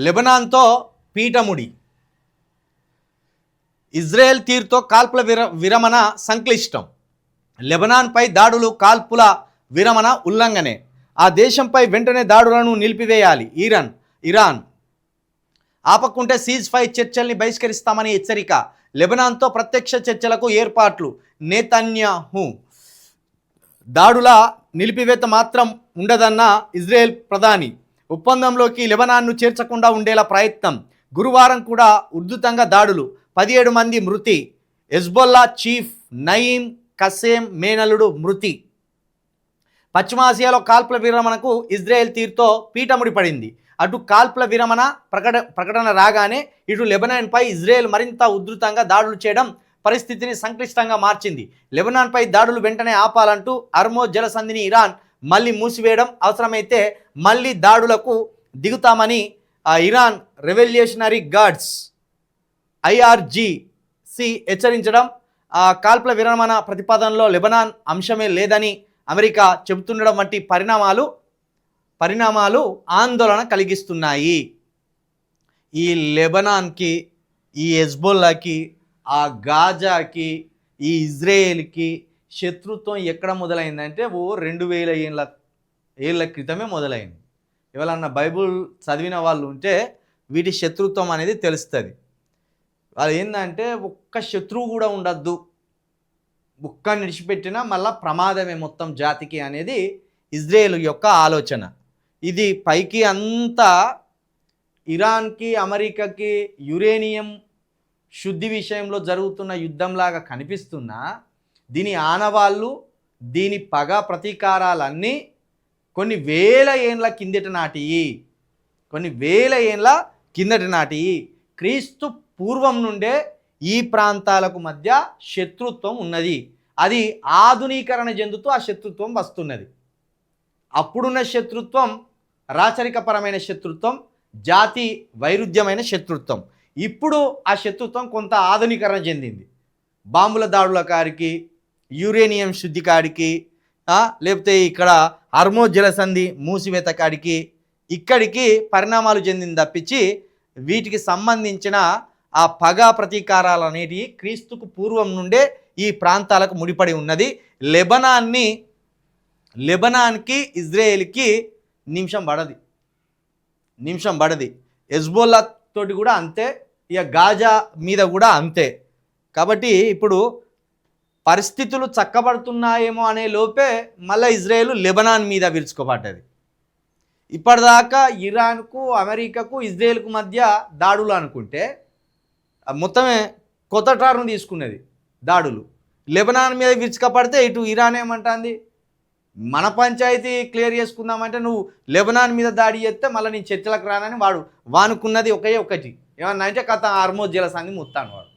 లెబనాన్తో పీఠముడి. Israel తీరుతో కాల్పుల విరమణ సంక్లిష్టం. లెబనాన్పై దాడులు కాల్పుల విరమణ ఉల్లంఘనే. ఆ దేశంపై వెంటనే దాడులను నిలిపివేయాలి ఇరాన్. ఆపకుంటే సీజ్ ఫైర్ చర్చల్ని బహిష్కరిస్తామని హెచ్చరిక. లెబనాన్తో ప్రత్యక్ష చర్చలకు ఏర్పాట్లు. నేతన్యాహు. దాడుల నిలిపివేత మాత్రం ఉండదన్న ఇజ్రాయెల్ ప్రధాని. ఒప్పందంలోకి లెబనాన్ను చేర్చకుండా ఉండేలా ప్రయత్నం. గురువారం కూడా ఉధృతంగా దాడులు. 17 మంది మృతి. హెజ్బొల్లా చీఫ్ నయీం కసేం మేనల్లుడు మృతి. పశ్చిమాసియాలో కాల్పుల విరమణకు ఇజ్రాయెల్ తీరుతో పీఠముడి పడింది. అటు కాల్పుల విరమణ ప్రకటన రాగానే ఇటు లెబనాన్పై ఇజ్రాయెల్ మరింత ఉధృతంగా దాడులు చేయడం పరిస్థితిని సంక్లిష్టంగా మార్చింది. లెబనాన్పై దాడులు వెంటనే ఆపాలంటూ హర్మోజ్ జలసంధిని ఇరాన్ మళ్ళీ మూసివేయడం, అవసరమైతే మళ్ళీ దాడులకు దిగుతామని ఇరాన్ రెవల్యూషనరీ గార్డ్స్ IRGC హెచ్చరించడం, కాల్పుల విరమణ ప్రతిపాదనలో లెబనాన్ అంశమే లేదని అమెరికా చెబుతుండడం వంటి పరిణామాలు ఆందోళన కలిగిస్తున్నాయి. ఈ లెబనాన్కి, ఈ హెజ్బొల్లాకి, ఆ గాజాకి, ఈ ఇజ్రాయేల్కి శత్రుత్వం ఎక్కడ మొదలైందంటే 2000 ఏళ్ళ క్రితమే మొదలైంది. ఎవరన్నా బైబుల్ చదివిన వాళ్ళు ఉంటే వీటి శత్రుత్వం అనేది తెలుస్తుంది. అది ఏంటంటే ఒక్క శత్రువు కూడా ఉండద్దు, ఒక్క నిడిచిపెట్టినా మళ్ళా ప్రమాదమే మొత్తం జాతికి అనేది ఇజ్రాయేల్ యొక్క ఆలోచన. ఇది పైకి అంతా ఇరాన్కి అమెరికాకి యురేనియం శుద్ధి విషయంలో జరుగుతున్న యుద్ధంలాగా కనిపిస్తున్నా దీని ఆనవాళ్ళు, దీని పగ ప్రతీకారాలన్నీ కొన్ని వేల ఏండ్ల కిందటి నాటి క్రీస్తు పూర్వం నుండే ఈ ప్రాంతాలకు మధ్య శత్రుత్వం ఉన్నది. అది ఆధునీకరణ చెందుతూ ఆ శత్రుత్వం వస్తున్నది. అప్పుడున్న శత్రుత్వం రాచరికపరమైన శత్రుత్వం, జాతి వైరుధ్యమైన శత్రుత్వం. ఇప్పుడు ఆ శత్రుత్వం కొంత ఆధునీకరణ చెందింది. బాంబుల దాడుల కాడికి, యురేనియం శుద్ధి కాడికి, లేకపోతే ఇక్కడ హర్మోజ్ జలసంధి మూసివేత కాడికి, ఇక్కడికి పరిణామాలు చెందింది తప్పించి వీటికి సంబంధించిన ఆ పగ ప్రతీకారాలు అనేటివి క్రీస్తుకు పూర్వం నుండే ఈ ప్రాంతాలకు ముడిపడి ఉన్నది. లెబనాన్కి ఇజ్రాయేల్కి నిమిషం పడది. హెజ్బొల్లా తోటి కూడా అంతే, ఇక గాజా మీద కూడా అంతే. కాబట్టి ఇప్పుడు పరిస్థితులు చక్కబడుతున్నాయేమో అనే లోపే మళ్ళీ ఇజ్రాయేల్ లెబనాన్ మీద విరుచుకోబడ్డది. ఇప్పటిదాకా ఇరాన్కు, అమెరికాకు, ఇజ్రాయేల్కు మధ్య దాడులు అనుకుంటే మొత్తమే కొత్త టర్న్ తీసుకున్నది దాడులు. లెబనాన్ మీద విరుచుకపడితే ఇటు ఇరాన్ ఏమంటుంది, మన పంచాయతీ క్లియర్ చేసుకుందామంటే నువ్వు లెబనాన్ మీద దాడి చేస్తే మళ్ళీ నేను చర్చలకు రానని వానుకున్నది ఒకటి. ఏమన్నా అంటే కథ హర్మోజ్ జలసంధి ముత్తాను వాడు.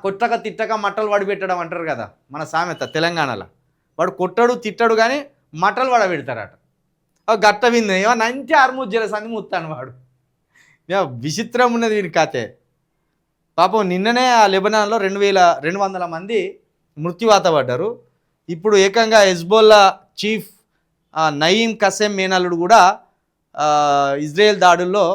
కొట్టక తిట్టక మట్టలు వడిపెట్టడం అంటారు కదా మన సామెత తెలంగాణలో. వాడు కొట్టడు తిట్టడు కానీ మట్టలు వడబెడతారట. గట్ట వింది ఏమన్నా అంటే హర్మోజ్ జలసంధి ముత్తాను వాడు. విచిత్రం ఉన్నది వీడి కథే. పాపం నిన్ననే ఆ లెబనాన్లో 2200 మంది మృత్యువాత పడ్డారు. ఇప్పుడు ఏకంగా హెజ్బొల్లా చీఫ్ నయీం కసేం మేనల్లుడు కూడా ఇజ్రాయెల్ దాడుల్లో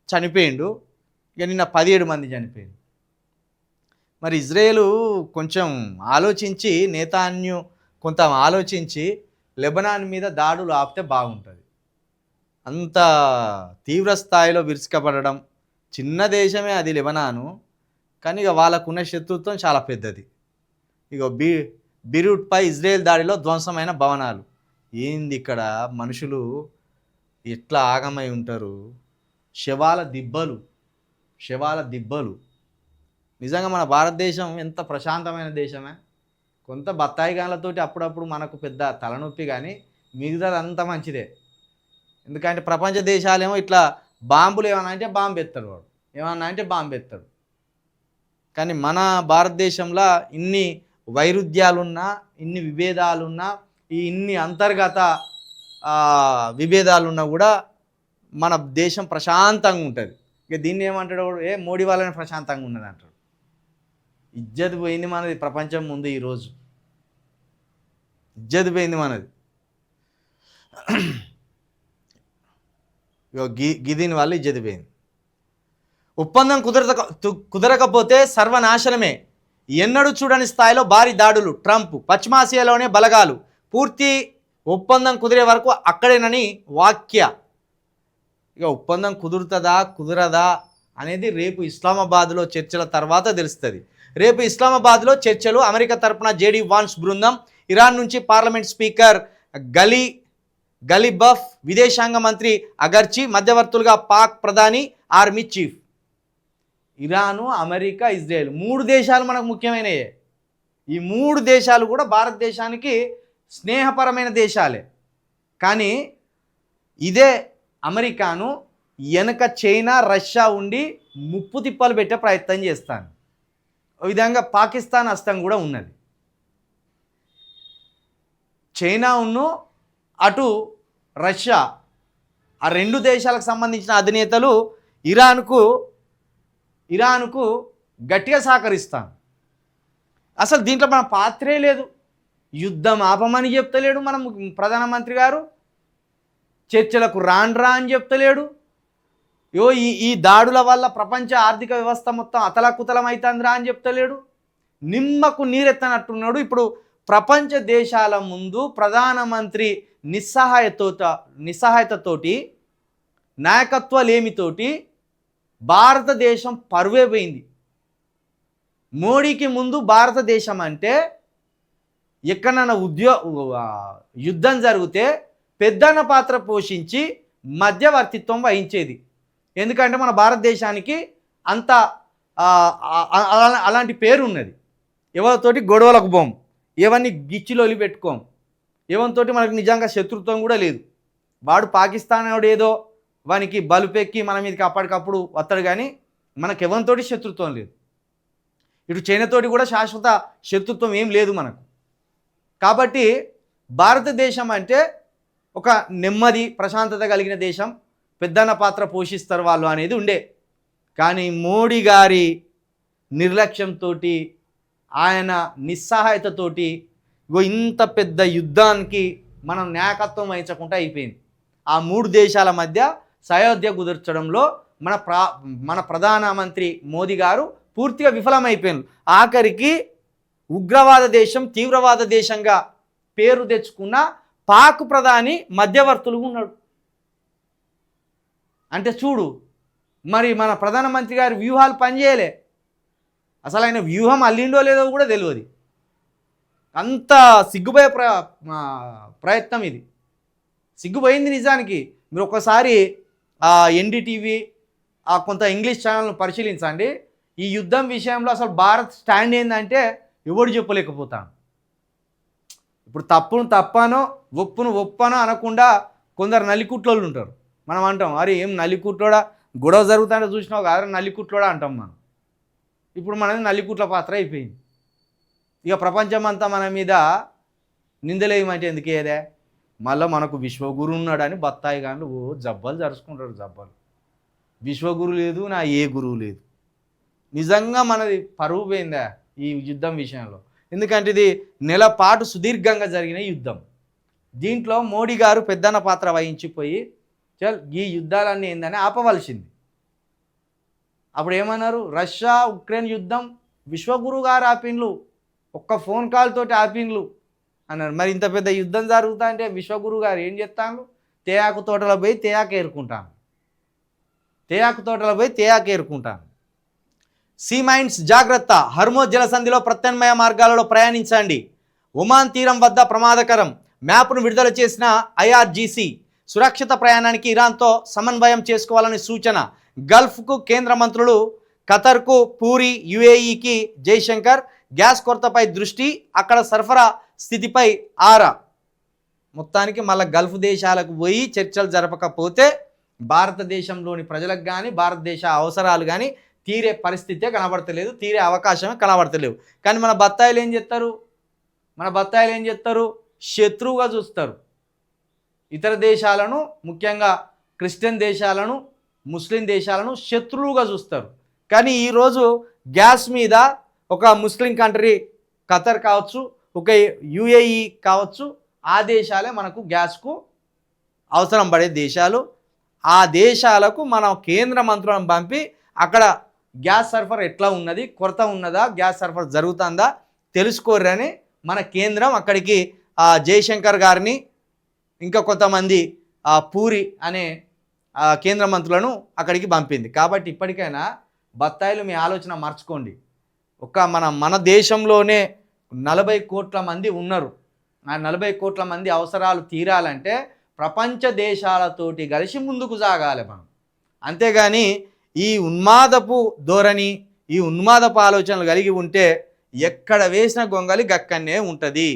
చనిపోయిండు. ఇక నిన్న 17 మంది చనిపోయింది. మరి ఇజ్రాయేలు కొంచెం ఆలోచించి, నేతాన్యు కొంత ఆలోచించి లెబనాన్ మీద దాడులు ఆపితే బాగుంటుంది. అంత తీవ్ర స్థాయిలో విరుచుకపడడం, చిన్న దేశమే అది లెబనాను, కానీ ఇక వాళ్ళకున్న శత్రుత్వం చాలా పెద్దది. ఇక బీరూట్పై ఇజ్రాయెల్ దాడిలో ధ్వంసమైన భవనాలు. ఏంది ఇక్కడ మనుషులు ఎట్లా ఆగమై ఉంటారు. శవాల దిబ్బలు. నిజంగా మన భారతదేశం ఎంత ప్రశాంతమైన దేశమే. కొంత బత్తాయి గాన్లతోటి అప్పుడప్పుడు మనకు పెద్ద తలనొప్పి, కానీ మిగతాది అంత మంచిదే. ఎందుకంటే ప్రపంచ దేశాలేమో ఇట్లా బాంబులు ఏమన్నా అంటే బాంబు ఎత్తాడు. కానీ మన భారతదేశంలో ఇన్ని వైరుధ్యాలున్నా, ఇన్ని విభేదాలున్నా, ఇన్ని అంతర్గత విభేదాలున్నా కూడా మన దేశం ప్రశాంతంగా ఉంటుంది. ఇక దీన్ని ఏమంటాడు, మోడీ వాళ్ళని ప్రశాంతంగా ఉన్నది అంటాడు. ఇజ్జత్ పోయింది మనది ప్రపంచం ముందు. ఈరోజు ఇజ్జత్ పోయింది మనది. ఇగో గిదిని వల్ల ఇజ్జతి పోయింది. ఒప్పందం కుదరకపోతే సర్వనాశనమే, ఎన్నడూ చూడని స్థాయిలో భారీ దాడులు, ట్రంప్ పశ్చిమాసియాలోనే బలగాలు, పూర్తి ఒప్పందం కుదిరే వరకు అక్కడేనని వ్యాఖ్య. ఇక ఒప్పందం కుదురుతుందా కుదరదా అనేది రేపు ఇస్లామాబాద్లో చర్చల తర్వాత తెలుస్తుంది. రేపు ఇస్లామాబాద్లో చర్చలు. అమెరికా తరపున జేడీ వాన్స్ బృందం, ఇరాన్ నుంచి పార్లమెంట్ స్పీకర్ గలీబఫ్, విదేశాంగ మంత్రి అగర్చి, మధ్యవర్తులుగా పాక్ ప్రధాని, army chief. Iran, America, Israel 3 దేశాలు మనకు ముఖ్యమైనయే. ఈ 3 దేశాలు కూడా భారతదేశానికి స్నేహపరమైన దేశాలే. కానీ ఇదే అమెరికాను వెనక చైనా, రష్యా ఉండి ముప్పు తిప్పలు పెట్టే ప్రయత్నం చేస్తాను. ఈ విధంగా పాకిస్తాన్ హస్తం కూడా ఉన్నది. చైనా ఉన్ను అటు రష్యా, ఆ 2 దేశాలకు సంబంధించిన అధినేతలు ఇరాన్కు గట్టిగా సహకరిస్తాను. అసలు దీంట్లో మన పాత్రే లేదు. యుద్ధం ఆపమని చెప్తలేడు మన ప్రధానమంత్రి గారు, చర్చలకు రాండ్రా అని చెప్తలేడు. ఈ దాడుల వల్ల ప్రపంచ ఆర్థిక వ్యవస్థ మొత్తం అతలకుతలం అవుతుందిరా అని చెప్తలేడు. నిమ్మకు నీరెత్తనట్టున్నాడు. ఇప్పుడు ప్రపంచ దేశాల ముందు ప్రధానమంత్రి నిస్సహాయతతోటి, నాయకత్వలేమితోటి భారతదేశం పరువే పోయింది. మోడీకి ముందు భారతదేశం అంటే ఎక్కడైనా యుద్ధం జరిగితే పెద్దన్న పాత్ర పోషించి మధ్యవర్తిత్వం వహించేది. ఎందుకంటే మన భారతదేశానికి అంత అలాంటి పేరు ఉన్నది. ఎవరితోటి గొడవలకు పోం, ఎవరిని గిచ్చిలోలి పెట్టుకోం, ఎవరితోటి మనకు నిజంగా శత్రుత్వం కూడా లేదు. వాడు పాకిస్తాన్ ఏదో వానికి బలుపెక్కి మన మీదకి అప్పటికప్పుడు వస్తాడు, కానీ మనకు ఎవరితోటి శత్రుత్వం లేదు. ఇటు చైనాతోటి కూడా శాశ్వత శత్రుత్వం ఏం లేదు మనకు. కాబట్టి భారతదేశం అంటే ఒక నెమ్మది, ప్రశాంతత కలిగిన దేశం, పెద్దన్న పాత్ర పోషిస్తారు వాళ్ళు అనేది ఉండే. కానీ మోడీ గారి నిర్లక్ష్యంతో, ఆయన నిస్సహాయతతోటి ఇంత పెద్ద యుద్ధానికి మనం నాయకత్వం వహించకుండా అయిపోయింది. ఆ 3 దేశాల మధ్య సయోధ్య కుదర్చడంలో మన ప్రధానమంత్రి మోదీ గారు పూర్తిగా విఫలమైపోయారు. ఆఖరికి ఉగ్రవాద దేశం, తీవ్రవాద దేశంగా పేరు తెచ్చుకున్న పాక్ ప్రధాని మధ్యవర్తులు ఉన్నాడు. అంటే చూడు, మరి మన ప్రధానమంత్రి గారి వ్యూహాలు పనిచేయలే. అసలు ఆయన వ్యూహం అల్లిండో లేదో కూడా తెలియదు. అంత సిగ్గుపోయే ప్రయత్నం ఇది. సిగ్గుపోయింది నిజానికి. మీరు ఒకసారి ఎన్డీటీవీ కొంత ఇంగ్లీష్ ఛానల్ను పరిశీలించండి. ఈ యుద్ధం విషయంలో అసలు భారత్ స్టాండ్ ఏంటంటే ఎవడు చెప్పలేకపోతాను. ఇప్పుడు తప్పును తప్పనో, ఒప్పును ఒప్పనో అనకుండా కొందరు నల్లికుట్లోళ్ళు ఉంటారు. మనం అంటాం, అరే ఏం నల్లికుట్లోడా, గొడవ జరుగుతుంటే చూసినావు కాదు నల్లికుట్లోడా అంటాం మనం. ఇప్పుడు మనది నల్లికుట్ల పాత్ర అయిపోయింది. ఇక ప్రపంచం అంతా మన మీద నిందలేయమంటే ఎందుకేదే, మళ్ళీ మనకు విశ్వగురు ఉన్నాడని బత్తాయి కానీ జబ్బలు జరుచుకుంటాడు. జబ్బలు విశ్వగురు లేదు, నా ఏ గురువు లేదు. నిజంగా మనది పరువు పోయిందా ఈ యుద్ధం విషయంలో. ఎందుకంటే ఇది నెల పాటు సుదీర్ఘంగా జరిగిన యుద్ధం. దీంట్లో మోడీ గారు పెద్దన్న పాత్ర వహించిపోయి ఈ యుద్ధాలన్నీ ఏందని ఆపవలసింది. అప్పుడు ఏమన్నారు, రష్యా ఉక్రెయిన్ యుద్ధం విశ్వగురు గారు ఆపిండ్లు, ఒక్క ఫోన్ కాల్ తోటి ఆపిండ్లు అన్నారు. మరి ఇంత పెద్ద యుద్ధం జరుగుతా అంటే విశ్వగురు గారు ఏం చేస్తాను, తేయాకు తోటలో పోయి తేయాకు ఏరుకుంటాను. సీ మైండ్స్ జాగ్రత్త, హర్మోజ్ జలసంధిలో ప్రత్యామ్నాయ మార్గాలలో ప్రయాణించండి. ఒమాన్ తీరం వద్ద ప్రమాదకరం, మ్యాప్ను విడుదల చేసిన ఐఆర్జీసీ. సురక్షిత ప్రయాణానికి ఇరాన్తో సమన్వయం చేసుకోవాలని సూచన. గల్ఫ్కు కేంద్ర మంత్రులు, ఖతర్కు పూరి, యుఏఈకి జైశంకర్. గ్యాస్ కొరతపై దృష్టి, అక్కడ సరఫరా స్థితిపై ఆరా. మొత్తానికి మళ్ళీ గల్ఫ్ దేశాలకు పోయి చర్చలు జరపకపోతే భారతదేశంలోని ప్రజలకు కానీ భారతదేశ అవసరాలు కానీ తీరే పరిస్థితే కనబడతలేదు, తీరే అవకాశమే కనబడతలేవు. కానీ మన బత్తాయిలు ఏం చేస్తారు, శత్రువుగా చూస్తారు. ఇతర దేశాలను, ముఖ్యంగా క్రిస్టియన్ దేశాలను, ముస్లిం దేశాలను శత్రువుగా చూస్తారు. కానీ ఈరోజు గ్యాస్ మీద ఒక ముస్లిం కంట్రీ ఖతర్ కావచ్చు, ఒక యుఏఈ కావచ్చు, ఆ దేశాలే మనకు గ్యాస్కు అవసరం పడే దేశాలు. ఆ దేశాలకు మనం కేంద్ర మంత్రులను పంపి అక్కడ గ్యాస్ సరఫరా ఎట్లా ఉన్నది, కొరత ఉన్నదా, గ్యాస్ సరఫరా జరుగుతుందా తెలుసుకోరని మన కేంద్రం అక్కడికి జయశంకర్ గారిని ఇంకా కొంతమంది పూరి అనే కేంద్ర మంత్రులను అక్కడికి పంపింది. కాబట్టి ఇప్పటికైనా బత్తాయిలు మీ ఆలోచన మార్చుకోండి. మన దేశంలోనే 40 కోట్ల మంది ఉన్నారు. ఆ 40 కోట్ల మంది అవసరాలు తీరాలంటే ప్రపంచ దేశాలతోటి కలిసి ముందుకు సాగాలి మనం. అంతేగాని ఈ ఉన్మాదపు ధోరణి, ఈ ఉన్మాదపు ఆలోచనలు కలిగి ఉంటే ఎక్కడ వేసిన గొంగలి గక్కనే ఉంటుంది.